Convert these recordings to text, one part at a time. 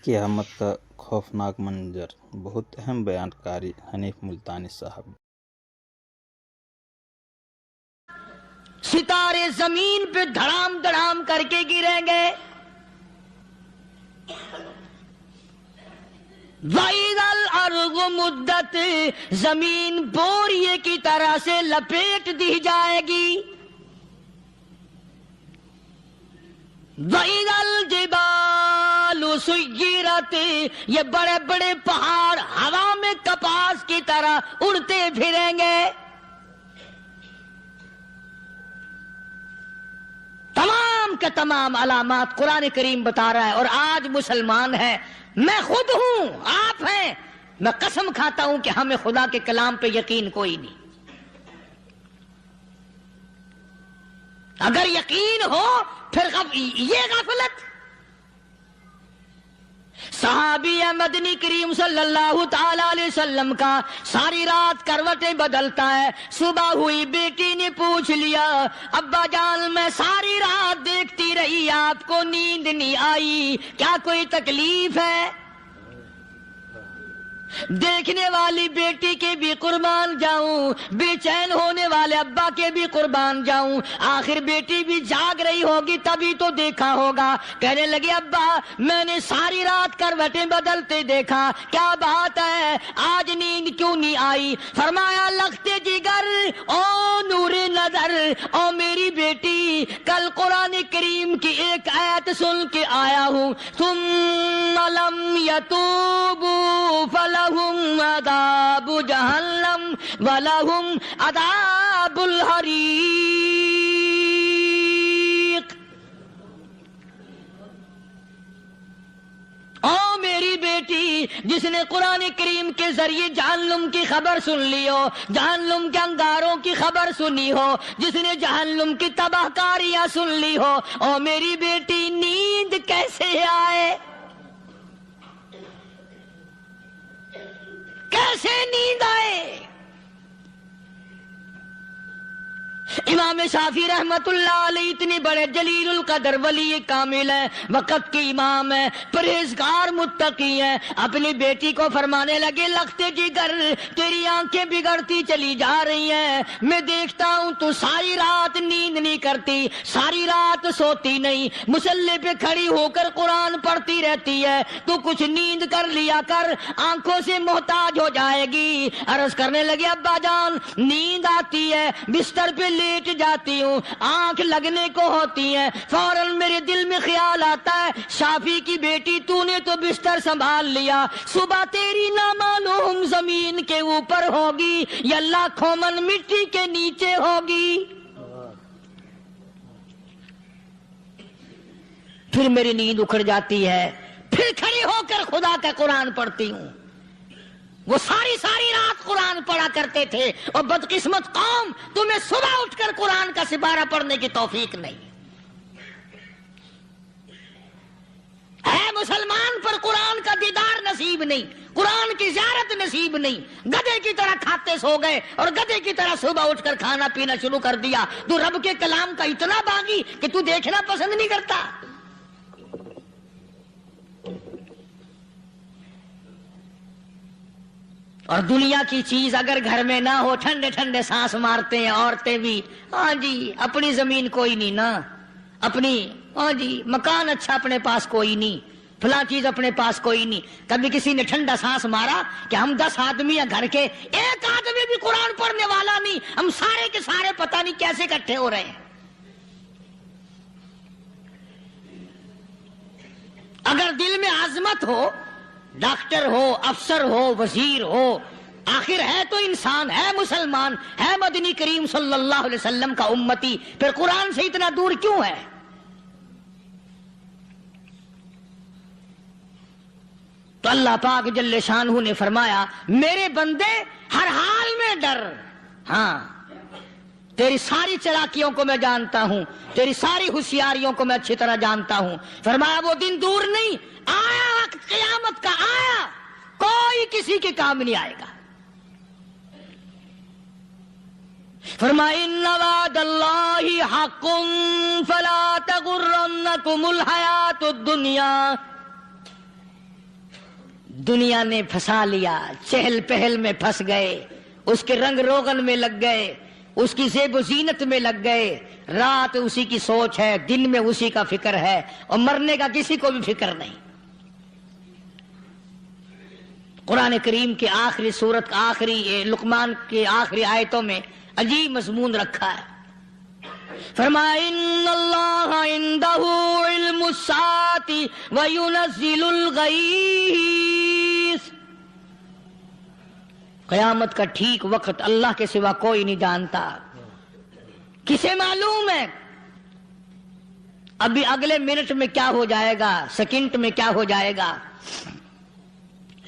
قیامت کا خوفناک منظر، بہت اہم بیان قاری حنیف ملتانی صاحب۔ ستارے زمین پہ دھڑام دھڑام کر کے گریں گے۔ وَإِذَا الْأَرْضُ مُدَّتْ، زمین بوریے کی طرح سے لپیٹ دی جائے گی۔ وَإِذَا الْجِبَالُ سُيِّرَتْ، یہ بڑے بڑے پہاڑ ہوا میں کپاس کی طرح اڑتے پھریں گے۔ تمام کے تمام علامات قرآن کریم بتا رہا ہے، اور آج مسلمان ہے، میں خود ہوں، آپ ہیں، میں قسم کھاتا ہوں کہ ہمیں خدا کے کلام پہ یقین کوئی نہیں۔ اگر یقین ہو پھر یہ غفلت۔ صحابی مدنی کریم صلی اللہ تعالی علیہ وسلم کا ساری رات کروٹیں بدلتا ہے، صبح ہوئی بیٹی نے پوچھ لیا، ابا جان میں ساری رات دیکھتی رہی، آپ کو نیند نہیں آئی، کیا کوئی تکلیف ہے؟ دیکھنے والی بیٹی کے بھی قربان جاؤں، بے چین ہونے والے ابا کے بھی قربان جاؤں، آخر بیٹی بھی جاگ رہی ہوگی تبھی تو دیکھا ہوگا۔ کہنے لگے ابا میں نے ساری رات کروٹیں بدلتے دیکھا، کیا بات ہے، آج نیند کیوں نہیں آئی؟ فرمایا لختے جگر او نور نظر، او میری بیٹی کل قرآن کریم کی ایک آیت سن کے آیا ہوں، ثم لم یتوبوا فلہم عذاب جہنم ولہم عذاب الحریق۔ او میری بیٹی جس نے قرآن کریم کے ذریعے جہنم کی خبر سن لی ہو، جہنم کے انگاروں کی خبر سنی ہو، جس نے جہنم کی تباہ کاریاں سن لی ہو، او میری بیٹی نیند کیسے آئے؟ کیسے نیند آئے؟ امام شافعی رحمت اللہ علیہ اتنے بڑے جلیل القدر ولی کامل ہیں، وقت کے امام ہیں، پرہیزگار متقی ہیں، اپنی بیٹی کو فرمانے لگے لختے جگر تیری آنکھیں بگڑتی چلی جا رہی ہیں، میں دیکھتا ہوں تو ساری رات نیند نہیں کرتی، ساری رات سوتی نہیں، مصلی پہ کھڑی ہو کر قرآن پڑھتی رہتی ہے، تو کچھ نیند کر لیا کر، آنکھوں سے محتاج ہو جائے گی۔ عرض کرنے لگے ابا جان نیند آتی ہے، بستر پہ لیٹ جاتی ہوں، آنکھ لگنے کو ہوتی ہے، فوراً میرے دل میں خیال آتا ہے شافی کی بیٹی تو نے تو بستر سنبھال لیا، صبح تیری نہ معلوم زمین کے اوپر ہوگی یا لاکھوں من مٹی کے نیچے ہوگی۔ پھر میری نیند اکھڑ جاتی ہے، پھر کھڑی ہو کر خدا کا قرآن پڑھتی ہوں۔ وہ ساری رات قرآن پڑھا کرتے تھے، اور بدقسمت قوم تمہیں صبح اٹھ کر قرآن کا سپارہ پڑھنے کی توفیق نہیں ہے۔ مسلمان پر قرآن کا دیدار نصیب نہیں، قرآن کی زیارت نصیب نہیں، گدھے کی طرح کھاتے سو گئے اور گدھے کی طرح صبح اٹھ کر کھانا پینا شروع کر دیا۔ تو رب کے کلام کا اتنا باغی کہ تو دیکھنا پسند نہیں کرتا۔ اور دنیا کی چیز اگر گھر میں نہ ہو، ٹھنڈے ٹھنڈے سانس مارتے ہیں عورتیں بھی، ہاں جی اپنی زمین کوئی نہیں نا، اپنی ہاں جی مکان اچھا اپنے پاس کوئی نہیں، فلاں چیز اپنے پاس کوئی نہیں۔ کبھی کسی نے ٹھنڈا سانس مارا کہ ہم 10 آدمی ہیں گھر کے، ایک آدمی بھی قرآن پڑھنے والا نہیں، ہم سارے کے سارے پتہ نہیں کیسے اکٹھے ہو رہے ہیں۔ اگر دل میں عظمت ہو، ڈاکٹر ہو، افسر ہو، وزیر ہو، آخر ہے تو انسان، ہے مسلمان، ہے مدنی کریم صلی اللہ علیہ وسلم کا امتی، پھر قرآن سے اتنا دور کیوں ہے؟ تو اللہ پاک جل شانہ نے فرمایا میرے بندے ہر حال میں ڈر، ہاں تیری ساری چلاکیوں کو میں جانتا ہوں، تیری ساری ہوشیاریوں کو میں اچھی طرح جانتا ہوں۔ فرمایا وہ دن دور نہیں، آیا وقت قیامت کا، آیا، کوئی کسی کے کام نہیں آئے گا۔ فرمایا ان وعد اللہ حق فلا تغرنکم الحیات الدنیا، دنیا نے پھنسا لیا، چہل پہل میں پھنس گئے، اس کے رنگ روغن میں لگ گئے، اس کی زیب و زینت میں لگ گئے، رات اسی کی سوچ ہے، دن میں اسی کا فکر ہے، اور مرنے کا کسی کو بھی فکر نہیں۔ قرآن کریم کے آخری سورت آخری لقمان کے آخری آیتوں میں عجیب مضمون رکھا ہے۔ فرمایا ان اللہ عندہ علم الساعۃ وینزل الغیث، قیامت کا ٹھیک وقت اللہ کے سوا کوئی نہیں جانتا۔ کسے معلوم ہے ابھی اگلے منٹ میں کیا ہو جائے گا، سیکنڈ میں کیا ہو جائے گا؟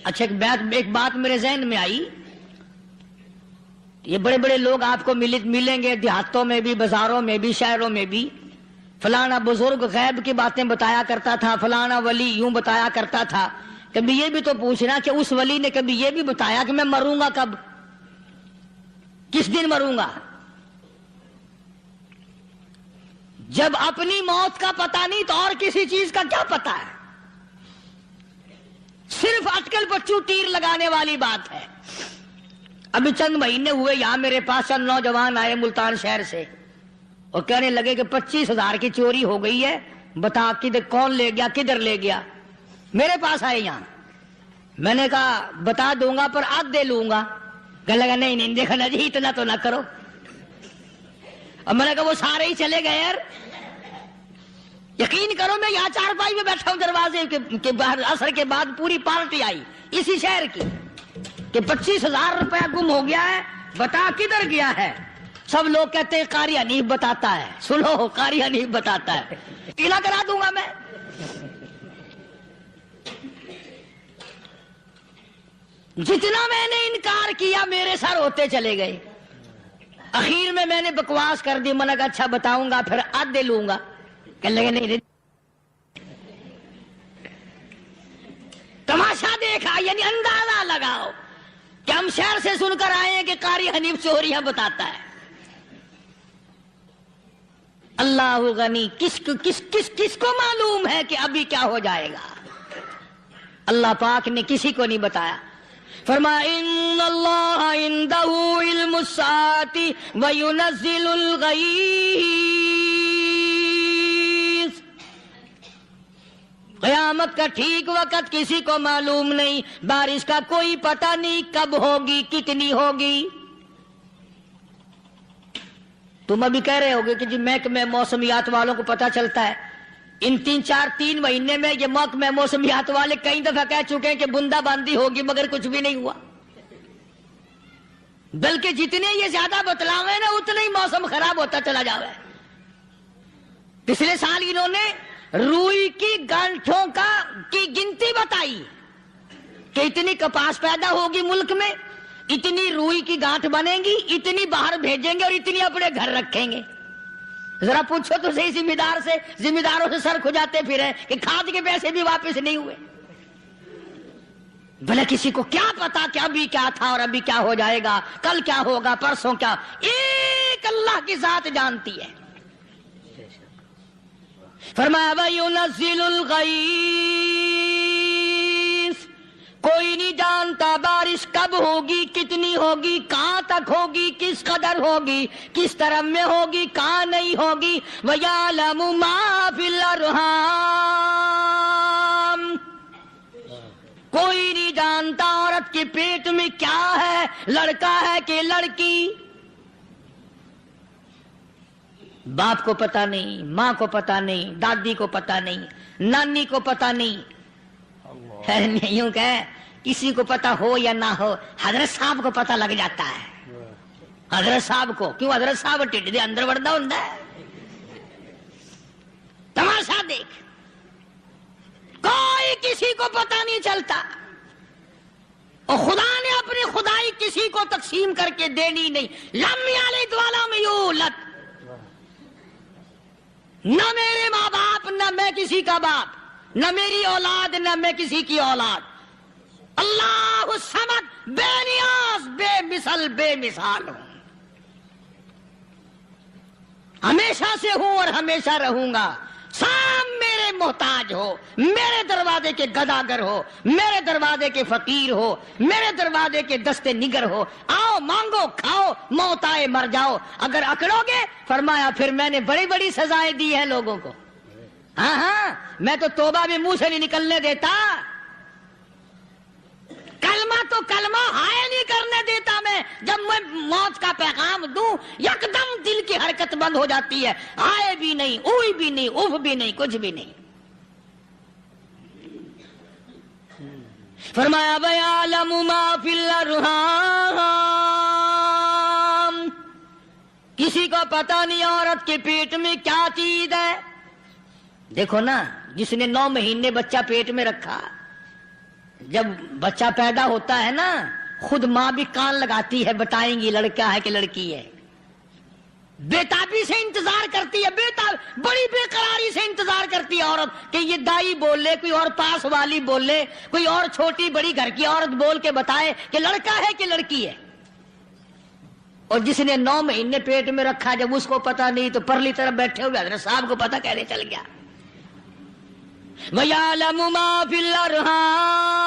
اچھا ایک بات میرے ذہن میں آئی، یہ بڑے بڑے لوگ آپ کو ملیں گے دیہاتوں میں بھی، بازاروں میں بھی، شہروں میں بھی، فلانا بزرگ غیب کی باتیں بتایا کرتا تھا، فلانا ولی یوں بتایا کرتا تھا۔ کبھی یہ بھی تو پوچھنا کہ اس ولی نے کبھی یہ بھی بتایا کہ میں مروں گا کب، کس دن مروں گا؟ جب اپنی موت کا پتہ نہیں تو اور کسی چیز کا کیا پتہ ہے؟ صرف اٹکل پچو تیر لگانے والی بات ہے۔ ابھی چند مہینے ہوئے یہاں میرے پاس چند نوجوان آئے ملتان شہر سے اور کہنے لگے کہ 25,000 کی چوری ہو گئی ہے، بتا کدھر کون لے گیا، کدھر لے گیا؟ میرے پاس آئے یہاں، میں نے کہا بتا دوں گا پر آدھے لوں گا۔ کہنے لگا نہیں نہیں دیکھا نا جی اتنا تو نہ کرو۔ اور میں نے کہا وہ سارے ہی چلے گئے یار، یقین کرو میں یہاں چارپائی میں بیٹھا ہوں دروازے کے باہر، عصر کے بعد پوری پارٹی آئی اسی شہر کی کہ 25,000 روپیہ گم ہو گیا ہے، بتا کدھر گیا ہے؟ سب لوگ کہتے ہیں قاری حنیف بتاتا ہے۔ سنو، قاری حنیف بتاتا ہے، ٹیلا کرا دوں گا میں۔ جتنا میں نے انکار کیا میرے سر ہوتے چلے گئے۔ اخیر میں نے بکواس کر دی، میں نے کہا اچھا بتاؤں گا پھر آدھے لوں گا۔ کہنے لگے نہیں، تماشا دیکھا، یعنی اندازہ لگاؤ کہ ہم شہر سے سن کر آئے ہیں کہ قاری حنیف چوریاں بتاتا ہے۔ اللہ غنی، کس کو معلوم ہے کہ ابھی کیا ہو جائے گا؟ اللہ پاک نے کسی کو نہیں بتایا۔ فرمایا ان اللہ عندہ علم الساعۃ وینزل الغیث، قیامت کا ٹھیک وقت کسی کو معلوم نہیں، بارش کا کوئی پتہ نہیں کب ہوگی، کتنی ہوگی۔ تم ابھی کہہ رہے ہوگے کہ جی محکمہ موسمیات والوں کو پتہ چلتا ہے۔ ان 3 مہینے میں یہ محکمہ موسمیات والے کئی دفعہ کہہ چکے ہیں کہ بندہ باندی ہوگی، مگر کچھ بھی نہیں ہوا۔ بلکہ جتنے یہ زیادہ بتلاوے نا اتنا ہی موسم خراب ہوتا چلا جا رہا ہے۔ پچھلے سال انہوں نے روئی کی گانٹھوں کی گنتی بتائی کہ اتنی کپاس پیدا ہوگی ملک میں، اتنی روئی کی گانٹھ بنے گی، اتنی باہر بھیجیں گے اور اتنی اپنے گھر رکھیں گے۔ ذرا پوچھو تو صحیح ذمہ داروں سے سر کھجاتے پھرے کہ کھاد کے پیسے بھی واپس نہیں ہوئے۔ بھلے کسی کو کیا پتا کہ ابھی کیا تھا اور ابھی کیا ہو جائے گا، کل کیا ہوگا، پرسوں کیا، ایک اللہ کی ذات جانتی ہے۔ فرمایا وَيُنَزِّلُ الْغَيْثَ، کوئی نہیں جانتا بارش کب ہوگی، کتنی ہوگی، کہاں تک ہوگی، کس قدر ہوگی، کس طرف میں ہوگی، کہاں نہیں ہوگی۔ وَيَعْلَمُ مَا فِي الْأَرْحَامِ، کوئی نہیں جانتا عورت کے پیٹ میں کیا ہے، لڑکا ہے کہ لڑکی۔ باپ کو پتہ نہیں، ماں کو پتہ نہیں، دادی کو پتہ نہیں، نانی کو پتہ نہیں۔ یوں کہ کسی کو پتہ ہو یا نہ ہو، حضرت صاحب کو پتہ لگ جاتا ہے۔ حضرت صاحب کو کیوں؟ حضرت صاحب ٹھڈ دے اندر وڑدا ہوندا ہے۔ تماشا دیکھ، کوئی کسی کو پتہ نہیں چلتا، اور خدا نے اپنی خدائی کسی کو تقسیم کر کے دینی نہیں۔ لم یلد ولم یولد، نہ میرے ماں باپ، نہ میں کسی کا باپ، نہ میری اولاد، نہ میں کسی کی اولاد۔ اللہ الصمد، بے نیاز، بے مثل، بے مثال ہوں، ہمیشہ سے ہوں اور ہمیشہ رہوں گا۔ سب میرے محتاج محتاج ہو، میرے دروازے کے گداگر ہو، میرے دروازے کے فقیر ہو، میرے دروازے کے دستے نگر ہو، آؤ مانگو کھاؤ، موت آئے مر جاؤ، اگر اکڑو گے فرمایا پھر میں نے بڑی بڑی سزائیں دی ہیں لوگوں کو۔ ہاں ہاں، میں تو توبہ بھی منہ سے نہیں نکلنے دیتا، کلمہ تو کلمہ ہائے نہیں کرنے دیتا میں، جب میں موت کا پیغام دوں یکدم دل کی حرکت بند ہو جاتی ہے، ہائے بھی نہیں، اوئی بھی نہیں، اف بھی نہیں، کچھ بھی نہیں۔ فرمایا وَيَعْلَمُ مَا فِي الْأَرْحَامِ، کسی کو پتہ نہیں عورت کے پیٹ میں کیا چیز ہے۔ دیکھو نا، جس نے 9 مہینے بچہ پیٹ میں رکھا، جب بچہ پیدا ہوتا ہے نا خود ماں بھی کان لگاتی ہے، بتائیں گی لڑکا ہے کہ لڑکی ہے، بےتابی سے انتظار کرتی ہے، بڑی بے قراری سے انتظار کرتی ہے عورت کہ یہ دائی بولے، کوئی اور پاس والی بولے، کوئی اور چھوٹی بڑی گھر کی عورت بول کے بتائے کہ لڑکا ہے کہ لڑکی ہے۔ اور جس نے 9 مہینے پیٹ میں رکھا، جب اس کو پتا نہیں تو پرلی طرف بیٹھے ہوئے حضرت صاحب کو پتا کیسے چل گیا۔ وَيَعْلَمُ مَا فِي الْأَرْحَامِ،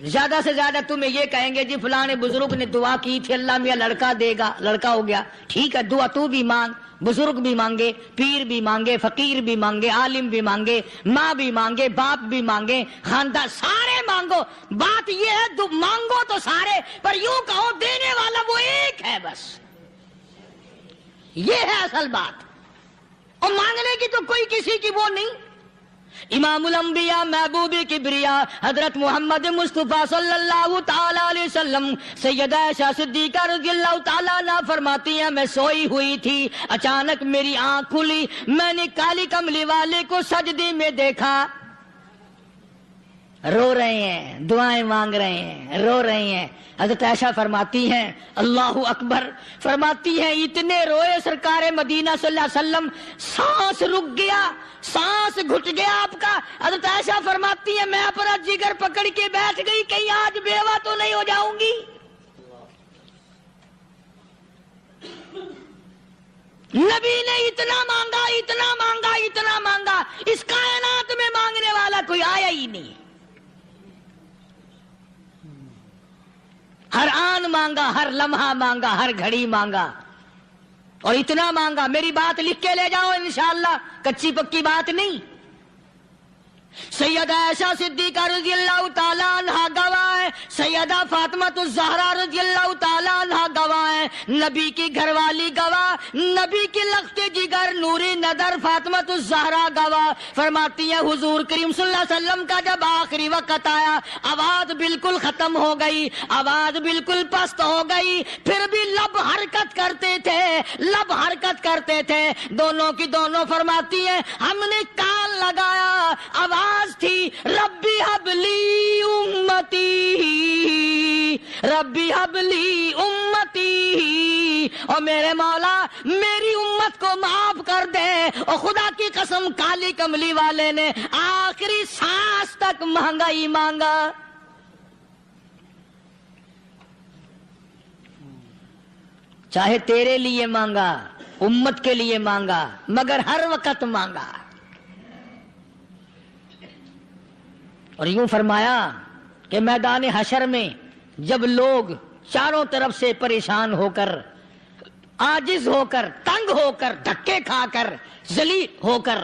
زیادہ سے زیادہ تمہیں یہ کہیں گے جی فلاں بزرگ نے دعا کی تھی اللہ میاں لڑکا دے گا، لڑکا ہو گیا، ٹھیک ہے، دعا تو بھی مانگ، بزرگ بھی مانگے، پیر بھی مانگے، فقیر بھی مانگے، عالم بھی مانگے، ماں بھی مانگے، باپ بھی مانگے، خاندان سارے مانگو، بات یہ ہے مانگو تو سارے، پر یوں کہو دینے والا وہ ایک ہے بس، یہ ہے اصل بات، اور مانگنے کی تو کوئی کسی کی وہ نہیں۔ امام الانبیاء محبوب کبریا حضرت محمد مصطفیٰ صلی اللہ تعالی علیہ وسلم سیدہ عائشہ صدیقہ رضی اللہ تعالیٰ عنہ فرماتی ہیں میں سوئی ہوئی تھی، اچانک میری آنکھ کھلی، میں نے کالی کملی والے کو سجدے میں دیکھا، رو رہے ہیں، دعائیں مانگ رہے ہیں، رو رہے ہیں۔ حضرت عائشہ فرماتی ہیں اللہ اکبر، فرماتی ہیں اتنے روئے سرکار مدینہ صلی اللہ علیہ وسلم، سانس رک گیا، سانس گھٹ گیا آپ کا۔ حضرت عائشہ فرماتی ہیں میں اپنا جگر پکڑ کے بیٹھ گئی، کہیں آج بیوہ تو نہیں ہو جاؤں گی۔ نبی نے اتنا مانگا، اتنا مانگا، اتنا مانگا، اس کائنات میں مانگنے والا کوئی آیا ہی نہیں، ہر آن مانگا، ہر لمحہ مانگا، ہر گھڑی مانگا، اور اتنا مانگا۔ میری بات لکھ کے لے جاؤ انشاءاللہ، کچی پکی بات نہیں۔ سیدہ عائشہ صدیقہ رضی اللہ تعالیٰ عنہ گواہ ہے، سیدہ فاطمہ الزہرا رضی اللہ تعالیٰ عنہ گواہ ہے، نبی کی گھر والی گواہ، نبی کی لخت جگر نوری نظر فاطمہ الزہرا گواہ، فرماتی ہیں حضور کریم صلی اللہ علیہ وسلم کا جب آخری وقت آیا، آواز بالکل ختم ہو گئی، آواز بالکل پست ہو گئی، پھر بھی لب حرکت کرتے تھے، لب حرکت کرتے تھے، دونوں کی دونوں فرماتی ہیں ہم نے کان لگایا، آواز تھی ربی حبلی امتی، ربی حبلی امتی، اور میرے مولا میری امت کو معاف کر دے۔ اور خدا کی قسم کالی کملی والے نے آخری سانس تک مانگا ہی مانگا۔ چاہے تیرے لیے مانگا، امت کے لیے مانگا، مگر ہر وقت مانگا۔ اور یوں فرمایا کہ میدان حشر میں جب لوگ چاروں طرف سے پریشان ہو کر، عاجز ہو کر، تنگ ہو کر، دھکے کھا کر، ذلیل ہو کر،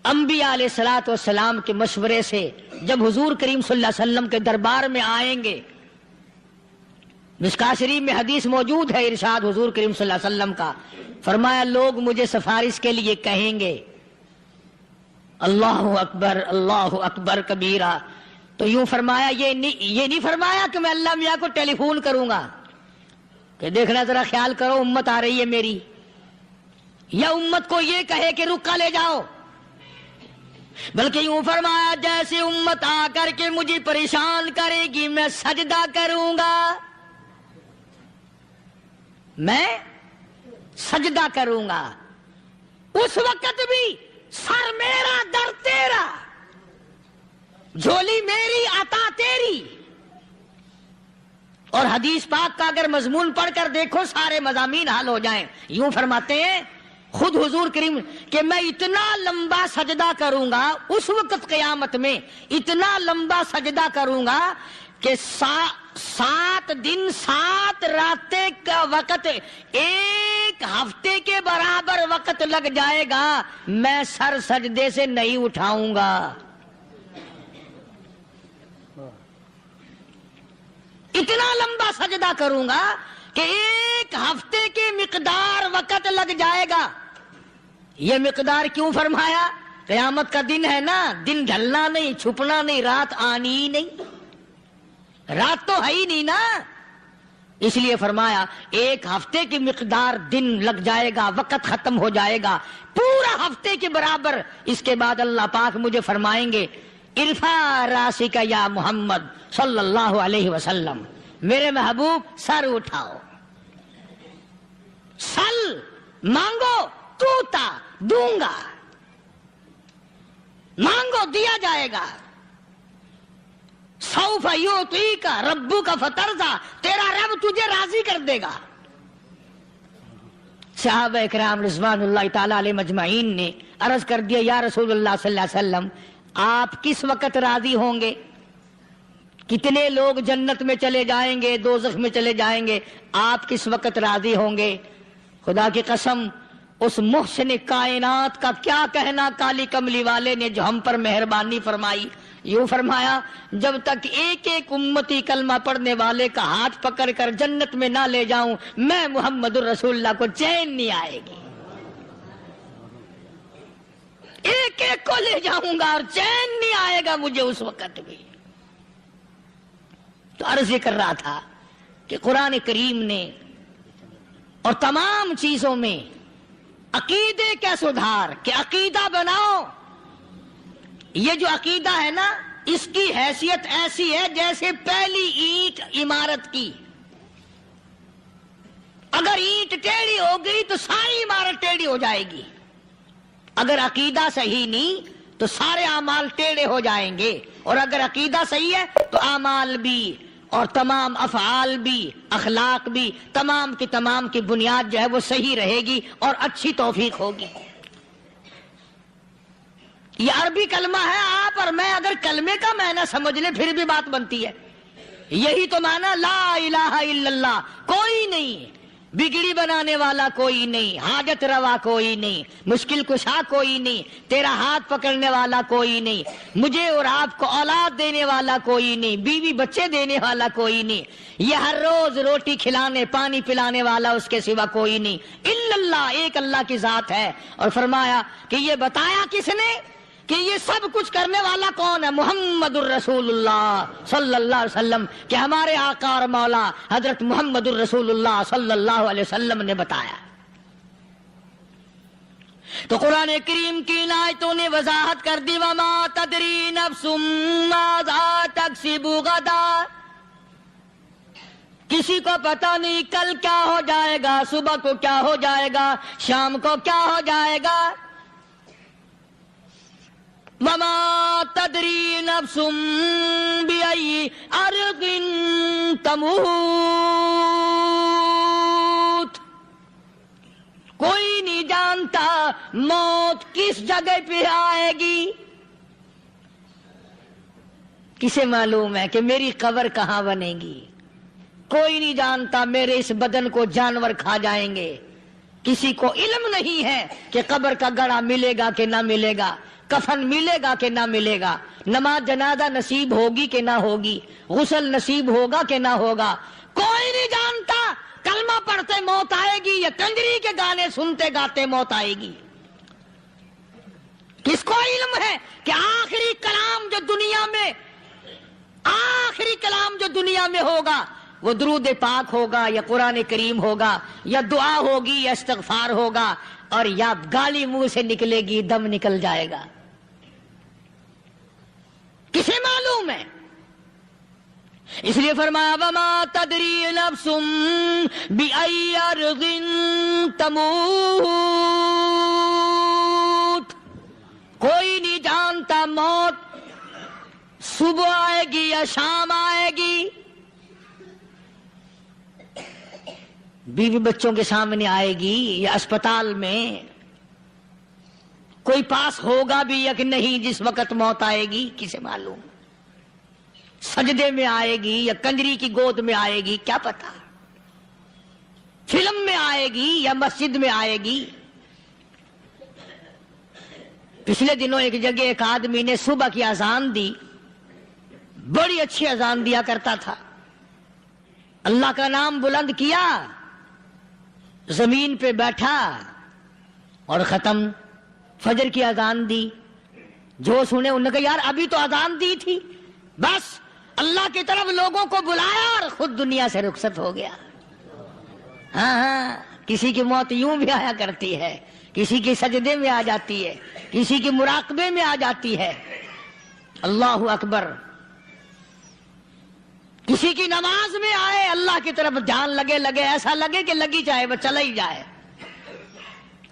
انبیاء علیہ الصلوۃ والسلام کے مشورے سے جب حضور کریم صلی اللہ علیہ وسلم کے دربار میں آئیں گے، مشکاۃ شریف میں حدیث موجود ہے، ارشاد حضور کریم صلی اللہ علیہ وسلم کا، فرمایا لوگ مجھے سفارش کے لیے کہیں گے اللہ اکبر، اللہ اکبر کبیرہ، تو یوں فرمایا یہ نہیں فرمایا کہ میں اللہ میاں کو ٹیلی فون کروں گا کہ دیکھنا ذرا خیال کرو امت آ رہی ہے میری، یا امت کو یہ کہے کہ رکا لے جاؤ، بلکہ یوں فرمایا جیسے امت آ کر کے مجھے پریشان کرے گی میں سجدہ کروں گا، میں سجدہ کروں گا، اس وقت بھی سر میرا در تیرا، جھولی میری عطا تیری۔ اور حدیث پاک کا اگر مضمون پڑھ کر دیکھو سارے مضامین حل ہو جائیں۔ یوں فرماتے ہیں خود حضور کریم کہ میں اتنا لمبا سجدہ کروں گا اس وقت قیامت میں، اتنا لمبا سجدہ کروں گا کہ 7 دن 7 راتیں کا وقت 1 ہفتے کے برابر وقت لگ جائے گا، میں سر سجدے سے نہیں اٹھاؤں گا۔ اتنا لمبا سجدہ کروں گا کہ 1 ہفتے کی مقدار وقت لگ جائے گا۔ یہ مقدار کیوں فرمایا؟ قیامت کا دن ہے نا، دن ڈھلنا نہیں، چھپنا نہیں، رات آنی ہی نہیں، رات تو ہے ہی نہیں نا، اس لیے فرمایا 1 ہفتے کی مقدار دن لگ جائے گا، وقت ختم ہو جائے گا پورا ہفتے کے برابر۔ اس کے بعد اللہ پاک مجھے فرمائیں گے ارفع راسک یا محمد صلی اللہ علیہ وسلم، میرے محبوب سر اٹھاؤ، سل مانگو توتا دوں گا، مانگو دیا جائے گا، سوف یعطیک ربک فترضی، تیرا رب تجھے راضی کر دے گا۔ صحابہ اکرام رضوان اللہ تعالی علیہ مجمعین نے عرض کر دیا یا رسول اللہ صلی اللہ علیہ وسلم آپ کس وقت راضی ہوں گے؟ کتنے لوگ جنت میں چلے جائیں گے، دوزخ میں چلے جائیں گے، آپ کس وقت راضی ہوں گے؟ خدا کی قسم اس محسن کائنات کا کیا کہنا کالی کملی والے نے جو ہم پر مہربانی فرمائی۔ یوں فرمایا جب تک ایک ایک امتی کلمہ پڑھنے والے کا ہاتھ پکڑ کر جنت میں نہ لے جاؤں میں محمد الرسول اللہ کو چین نہیں آئے گی، ایک ایک کو لے جاؤں گا اور چین نہیں آئے گا مجھے اس وقت بھی۔ تو عرض یہ کر رہا تھا کہ قرآن کریم نے اور تمام چیزوں میں عقیدے کا سدھار کہ عقیدہ بناؤ، یہ جو عقیدہ ہے نا اس کی حیثیت ایسی ہے جیسے پہلی اینٹ عمارت کی، اگر اینٹ ٹیڑھی ہو گئی تو ساری عمارت ٹیڑھی ہو جائے گی، اگر عقیدہ صحیح نہیں تو سارے اعمال ٹیڑھے ہو جائیں گے، اور اگر عقیدہ صحیح ہے تو اعمال بھی اور تمام افعال بھی اخلاق بھی تمام کی بنیاد جو ہے وہ صحیح رہے گی اور اچھی توفیق ہوگی۔ یہ عربی کلمہ ہے، آپ اور میں اگر کلمے کا معنی سمجھ لیں پھر بھی بات بنتی ہے۔ یہی تو معنی لا الہ الا اللہ، کوئی نہیں بگڑی بنانے والا، کوئی نہیں حاجت روا، کوئی نہیں مشکل کشا، کوئی نہیں تیرا ہاتھ پکڑنے والا، کوئی نہیں مجھے اور آپ کو اولاد دینے والا، کوئی نہیں بیوی بچے دینے والا، کوئی نہیں یہ ہر روز روٹی کھلانے پانی پلانے والا اس کے سوا کوئی نہیں الا اللہ، ایک اللہ کی ذات ہے۔ اور فرمایا کہ یہ بتایا کس نے کہ یہ سب کچھ کرنے والا کون ہے؟ محمد الرسول اللہ صلی اللہ علیہ وسلم، کہ ہمارے آقا اور مولا حضرت محمد الرسول اللہ صلی اللہ علیہ وسلم نے بتایا۔ تو قرآن کریم کی ان آیتوں نے وضاحت کر دی وما تدری نفس ماذا تکسب غدا، کسی کو پتہ نہیں کل کیا ہو جائے گا، صبح کو کیا ہو جائے گا، شام کو کیا ہو جائے گا۔ وما تدری نفس بأي أرض تموت، کوئی نہیں جانتا موت کس جگہ پہ آئے گی۔ کسے معلوم ہے کہ میری قبر کہاں بنے گی؟ کوئی نہیں جانتا میرے اس بدن کو جانور کھا جائیں گے، کسی کو علم نہیں ہے کہ قبر کا گڑھا ملے گا کہ نہ ملے گا، کفن ملے گا کہ نہ ملے گا، نماز جنازہ نصیب ہوگی کہ نہ ہوگی، غسل نصیب ہوگا کہ نہ ہوگا، کوئی نہیں جانتا۔ کلمہ پڑھتے موت آئے گی یا کنجری کے گانے سنتے گاتے موت آئے گی؟ کس کو علم ہے کہ آخری کلام جو دنیا میں ہوگا وہ درود پاک ہوگا یا قرآن کریم ہوگا یا دعا ہوگی یا استغفار ہوگا، اور یا گالی منہ سے نکلے گی، دم نکل جائے گا؟ کسے معلوم ہے؟ اس لیے فرمایا وما تدری نفس بأي أرض تموت، کوئی نہیں جانتا موت صبح آئے گی یا شام آئے گی، بیوی بچوں کے سامنے آئے گی یا اسپتال میں کوئی پاس ہوگا بھی یا کہ نہیں جس وقت موت آئے گی کسے معلوم؟ سجدے میں آئے گی یا کنجری کی گود میں آئے گی کیا پتا؟ فلم میں آئے گی یا مسجد میں آئے گی؟ پچھلے دنوں ایک جگہ ایک آدمی نے صبح کی اذان دی، بڑی اچھی اذان دیا کرتا تھا، اللہ کا نام بلند کیا، زمین پہ بیٹھا اور ختم۔ فجر کی اذان دی، جو سنے انہوں نے کہا یار ابھی تو اذان دی تھی، بس اللہ کی طرف لوگوں کو بلایا اور خود دنیا سے رخصت ہو گیا۔ ہاں کسی کی موت یوں بھی آیا کرتی ہے، کسی کی سجدے میں آ جاتی ہے، کسی کی مراقبے میں آ جاتی ہے۔ اللہ اکبر۔ کسی کی نماز میں آئے، اللہ کی طرف دھیان لگے ایسا لگے کہ لگی جائے وہ چلا ہی جائے۔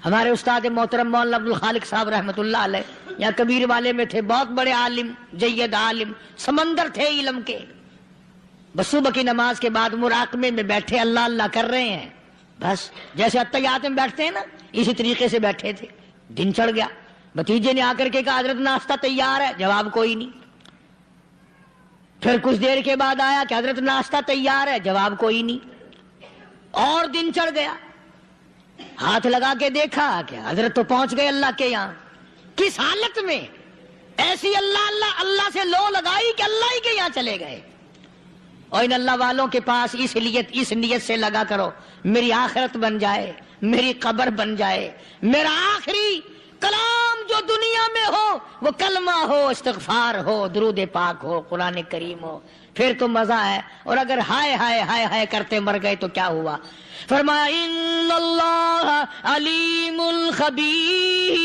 ہمارے استاد محترم مولانا عبد الخالق صاحب رحمۃ اللہ علیہ یا کبیر والے میں تھے، بہت بڑے عالم، جید عالم، سمندر تھے علم کے۔ بس صبح کی نماز کے بعد مراقبے میں بیٹھے، اللہ اللہ کر رہے ہیں، بس جیسے اتحیات میں بیٹھتے ہیں نا اسی طریقے سے بیٹھے تھے۔ دن چڑھ گیا، بھتیجے نے آ کر کے کہا حضرت ناشتہ تیار ہے، جواب کوئی نہیں۔ پھر کچھ دیر کے بعد آیا کہ حضرت ناشتہ تیار ہے، جواب کوئی نہیں۔ اور دن چڑھ گیا، ہاتھ لگا کے دیکھا کہ حضرت تو پہنچ گئے اللہ کے یہاں۔ کس حالت میں؟ ایسی اللہ اللہ اللہ سے لو لگائی کہ اللہ ہی کے یہاں چلے گئے۔ اور ان اللہ والوں کے پاس اس نیت سے لگا کرو میری آخرت بن جائے، میری قبر بن جائے، میرا آخری کلام جو دنیا میں ہو وہ کلمہ ہو، استغفار ہو، درود پاک ہو، قرآن کریم ہو، پھر تو مزہ ہے۔ اور اگر ہائے ہائے ہائے ہائے کرتے مر گئے تو کیا ہوا؟ فرمایا ان اللہ علیم خبیر،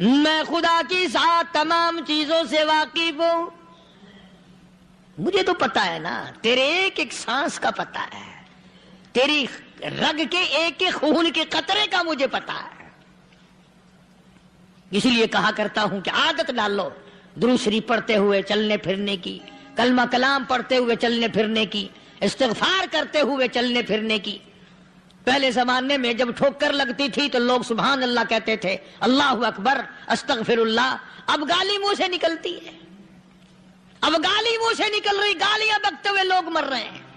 میں خدا کی ذات تمام چیزوں سے واقف ہوں۔ مجھے تو پتا ہے نا، تیرے ایک ایک سانس کا پتا ہے، تیری رگ کے ایک ایک خون کے قطرے کا مجھے پتا ہے۔ اسی لیے کہا کرتا ہوں کہ عادت ڈال لو درود شریف پڑھتے ہوئے چلنے پھرنے کی، کلمہ کلام پڑھتے ہوئے چلنے پھرنے کی، استغفار کرتے ہوئے چلنے پھرنے کی۔ پہلے زمانے میں جب ٹھوکر لگتی تھی تو لوگ سبحان اللہ کہتے تھے، اللہ اکبر، استغفر اللہ۔ اب گالی منہ سے نکلتی ہے، اب گالی منہ سے نکل رہی، گالیاں بکتے ہوئے لوگ مر رہے ہیں۔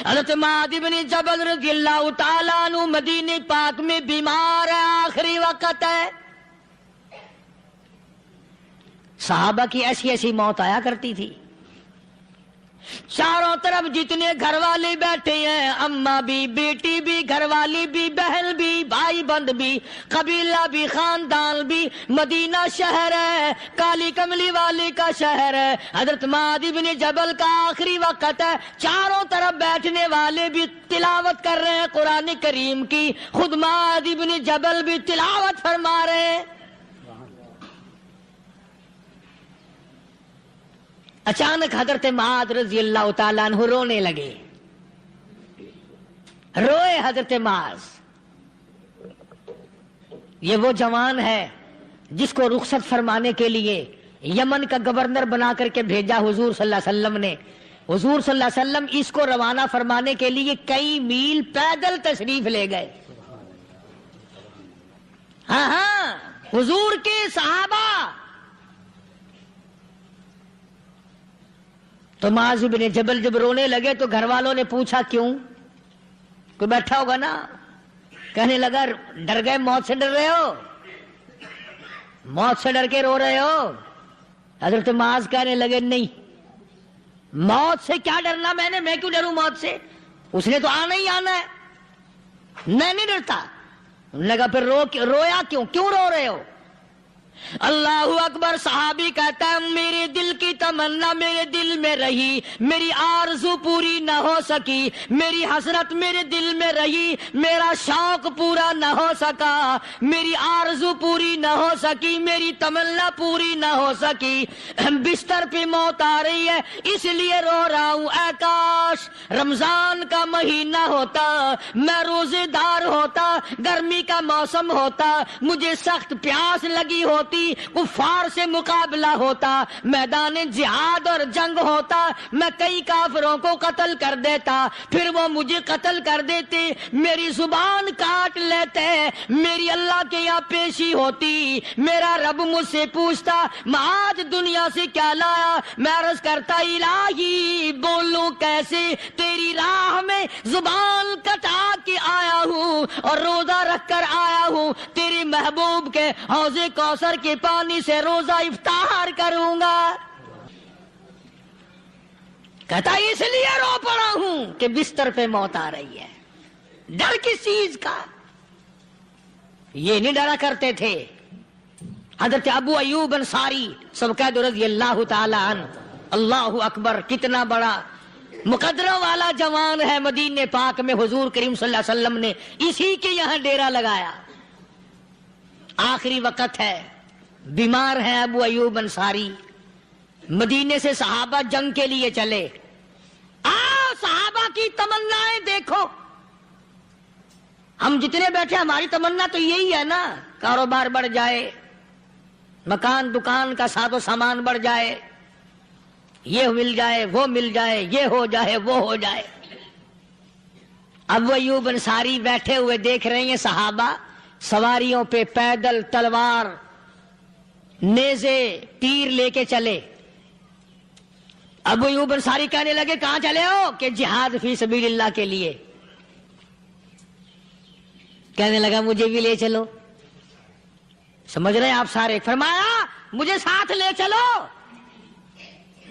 حضرت معاذ بن جبل رضی اللہ تعالیٰ عنہ مدینہ پاک میں بیمار ہے، آخری وقت ہے۔ صحابہ کی ایسی ایسی موت آیا کرتی تھی، چاروں طرف جتنے گھر والے بیٹھے ہیں، اماں بھی، بیٹی بھی، گھر والی بھی، بہن بھی، بھائی بند بھی، قبیلہ بھی، خاندان بھی، مدینہ شہر ہے، کالی کملی والے کا شہر ہے، حضرت معاذ بن جبل کا آخری وقت ہے۔ چاروں طرف بیٹھنے والے بھی تلاوت کر رہے ہیں قرآن کریم کی، خود معاذ بن جبل بھی تلاوت فرما رہے ہیں۔ اچانک حضرت معاذ رضی اللہ تعالیٰ عنہ رونے لگے، روئے حضرت معاذ۔ یہ وہ جوان ہے جس کو رخصت فرمانے کے لیے یمن کا گورنر بنا کر کے بھیجا حضور صلی اللہ علیہ وسلم نے۔ حضور صلی اللہ علیہ وسلم اس کو روانہ فرمانے کے لیے کئی میل پیدل تشریف لے گئے۔ ہاں حضور کے صحابہ۔ تو معاذ بن جبل جب رونے لگے تو گھر والوں نے پوچھا کیوں؟ کوئی بیٹھا ہوگا نا، کہنے لگا ڈر گئے، موت سے ڈر رہے ہو، موت سے ڈر کے رو رہے ہو؟ حضرت معاذ کہنے لگے نہیں، موت سے کیا ڈرنا، میں کیوں ڈروں موت سے، اس نے تو آنا ہی آنا ہے، میں نہیں ڈرتا۔ انہوں نے کہا پھر رویا کیوں رو رہے ہو؟ اللہ اکبر۔ صحابی کہتا ہے میرے دل کی تمنا میرے دل میں رہی، میری آرزو پوری نہ ہو سکی، میری حسرت میرے دل میں رہی، میرا شوق پورا نہ ہو سکا، میری آرزو پوری نہ ہو سکی، میری تمنا پوری نہ ہو سکی، بستر پہ موت آ رہی ہے اس لیے رو رہا ہوں۔ اے کاش رمضان کا مہینہ ہوتا، میں روزے دار ہوتا، گرمی کا موسم ہوتا، مجھے سخت پیاس لگی ہوتی، ہوتی, کفار سے مقابلہ ہوتا, میدان جہاد اور جنگ ہوتا, میں کئی کافروں کو قتل کر دیتا, پھر وہ مجھے قتل کر دیتے, میری زبان کاٹ لیتے, میری اللہ کے یہاں پیشی ہوتی, میرا رب مجھ سے پوچھتا میں آج دنیا سے کیا لایا, میں عرض کرتا الہی بولوں کیسے, تیری راہ میں زبان کٹا کے آیا ہوں اور روزہ رکھ کر آیا ہوں, تیرے محبوب کے حوض کوثر کے پانی سے روزہ افطار کروں گا. کہتا اس لیے رو پڑا ہوں کہ بستر پہ موت آ رہی ہے. ڈر کس چیز کا؟ یہ نہیں ڈرا کرتے تھے. حضرت ابو ایوب انصاری سب کہہ دو رضی اللہ تعالی عنہ. اللہ اکبر, کتنا بڑا مقدرہ والا جوان ہے. مدینے پاک میں حضور کریم صلی اللہ علیہ وسلم نے اسی کے یہاں ڈیرا لگایا. آخری وقت ہے, بیمار ہے ابو ایوب انصاری. مدینے سے صحابہ جنگ کے لیے چلے. صحابہ کی تمنائیں دیکھو. ہم جتنے بیٹھے ہماری تمنا تو یہی ہے نا, کاروبار بڑھ جائے, مکان دکان کا ساز و سامان بڑھ جائے, یہ مل جائے وہ مل جائے, یہ ہو جائے وہ ہو جائے. ابو ایوب انصاری بیٹھے ہوئے دیکھ رہے ہیں صحابہ سواریوں پہ پیدل, تلوار, نیزے, تیر لے کے چلے. ابو ایوب انصاری کہنے لگے کہاں چلے ہو؟ کہ جہاد فی سبیل اللہ کے لیے. کہنے لگا مجھے بھی لے چلو. سمجھ رہے ہیں آپ سارے؟ فرمایا مجھے ساتھ لے چلو.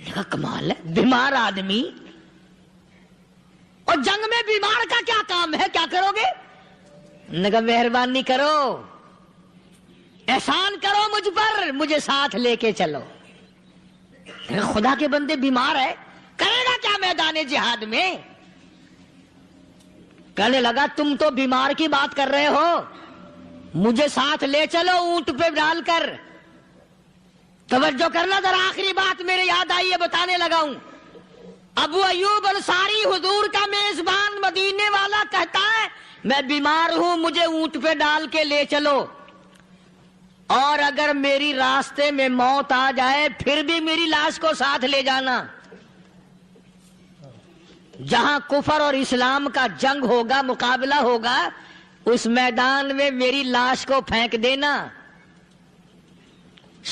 کہا کمال ہے, بیمار آدمی اور جنگ میں بیمار کا کیا کام ہے, کیا کرو گے؟ نے کہا مہربانی کرو, احسان کرو مجھ پر, مجھے ساتھ لے کے چلو. خدا کے بندے بیمار ہے, کرے گا کیا میدان جہاد میں؟ کہنے لگا تم تو بیمار کی بات کر رہے ہو, مجھے ساتھ لے چلو اونٹ پہ ڈال کر. توجہ کرنا ذرا, آخری بات میرے یاد آئی ہے, بتانے لگا ہوں. ابو ایوب انصاری حضور کا میزبان مدینے والا کہتا ہے میں بیمار ہوں, مجھے اونٹ پہ ڈال کے لے چلو, اور اگر میری راستے میں موت آ جائے پھر بھی میری لاش کو ساتھ لے جانا. جہاں کفر اور اسلام کا جنگ ہوگا, مقابلہ ہوگا, اس میدان میں میری لاش کو پھینک دینا.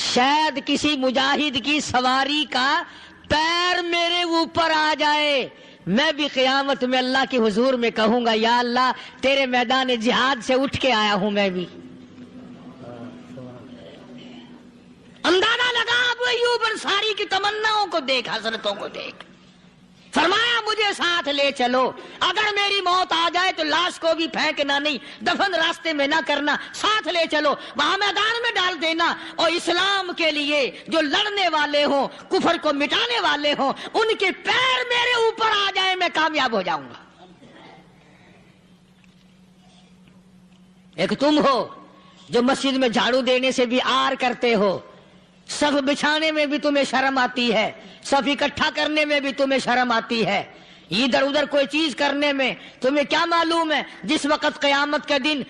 شاید کسی مجاہد کی سواری کا پیر میرے اوپر آ جائے, میں بھی قیامت میں اللہ کے حضور میں کہوں گا یا اللہ تیرے میدان جہاد سے اٹھ کے آیا ہوں میں بھی. اندازہ لگا ابو ایوب انصاری کی تمناؤں کو دیکھ, حسرتوں کو دیکھ. فرمایا مجھے ساتھ لے چلو, اگر میری موت آ جائے تو لاش کو بھی پھینکنا نہیں, دفن راستے میں نہ کرنا, ساتھ لے چلو, وہاں میدان میں ڈال دینا, اور اسلام کے لیے جو لڑنے والے ہوں, کفر کو مٹانے والے ہوں, ان کے پیر میرے اوپر آ جائے, میں کامیاب ہو جاؤں گا. ایک تم ہو جو مسجد میں جھاڑو دینے سے بھی آر کرتے ہو, صف بچھانے میں بھی تمہیں شرم آتی ہے, صف اکٹھا کرنے میں بھی تمہیں شرم آتی ہے, ادھر ادھر کوئی چیز کرنے میں تمہیں کیا معلوم ہے جس وقت قیامت کا دن